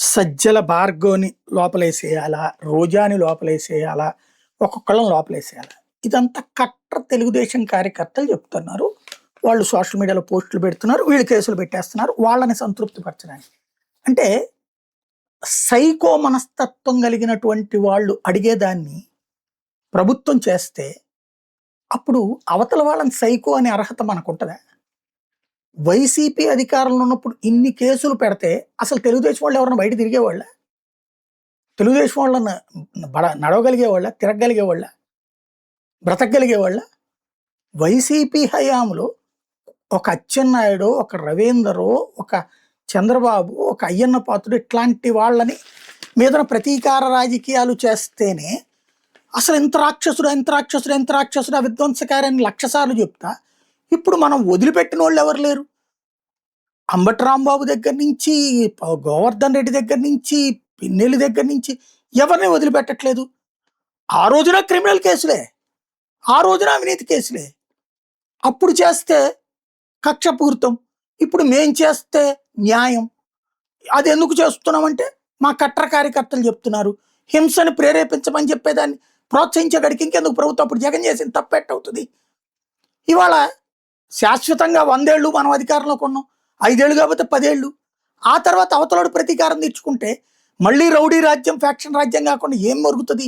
సజ్జల భార్గవని లోపలేసేయాలా? రోజాని లోపలేసేయాలా? ఒక్కొక్కళ్ళని లోపలేసేయాలా? ఇదంతా కట్టర్ తెలుగుదేశం కార్యకర్తలు చెప్తున్నారు. వాళ్ళు సోషల్ మీడియాలో పోస్టులు పెడుతున్నారు. వీళ్ళు కేసులు పెట్టేస్తున్నారు. వాళ్ళని సంతృప్తి పరచడానికి. అంటే సైకో మనస్తత్వం కలిగినటువంటి వాళ్ళు అడిగేదాన్ని ప్రభుత్వం చేస్తే, అప్పుడు అవతల వాళ్ళని సైకో అనే అర్హత మనకుంటదా? వైసీపీ అధికారంలో ఉన్నప్పుడు ఇన్ని కేసులు పెడితే అసలు తెలుగుదేశం వాళ్ళు ఎవరైనా బయట తిరిగేవాళ్ళా? తెలుగుదేశం వాళ్ళని నడవగలిగేవాళ్ళా? తిరగగలిగేవాళ్ళా? బ్రతకగలిగేవాళ్ళా? వైసీపీ హయాంలో ఒక అచ్చెన్నాయుడో, ఒక రవీందరో, ఒక చంద్రబాబు, ఒక అయ్యన్న పాత్రుడు ఇట్లాంటి వాళ్ళని మీదన ప్రతీకార రాజకీయాలు చేస్తేనే అసలు ఎంత రాక్షసుడు, ఎంత రాక్షసుడు, ఎంత రాక్షసుడు, ఆ విధ్వంసకారని 1,00,000 సార్లు చెప్తా ఇప్పుడు మనం వదిలిపెట్టిన వాళ్ళు ఎవరు లేరు. అంబటి రాంబాబు దగ్గర నుంచి, గోవర్ధన్ రెడ్డి దగ్గర నుంచి, పిన్నెల్లి దగ్గర నుంచి ఎవరిని వదిలిపెట్టట్లేదు. ఆ రోజున క్రిమినల్ కేసులే, ఆ రోజున అవినీతి కేసులే. అప్పుడు చేస్తే కక్షపూరితం, ఇప్పుడు మేం చేస్తే న్యాయం. అది ఎందుకు చేస్తున్నామంటే మా కట్టర్ కార్యకర్తలు చెప్తున్నారు. హింసని ప్రేరేపించమని చెప్పేదాన్ని ప్రోత్సహించగడికి ఇంకెందుకు ప్రభుత్వం? అప్పుడు జగన్ చేసిన తప్పెట్టవుతుంది. ఇవాళ శాశ్వతంగా 100 ఏళ్ళు మనం అధికారంలోకి ఉన్నాం, 5 ఏళ్ళు కాకపోతే 10 ఏళ్ళు. ఆ తర్వాత అవతలోడు ప్రతీకారం తెచ్చుకుంటే మళ్ళీ రౌడీ రాజ్యం, ఫ్యాక్షన్ రాజ్యం కాకుండా ఏం మరుగుతుంది?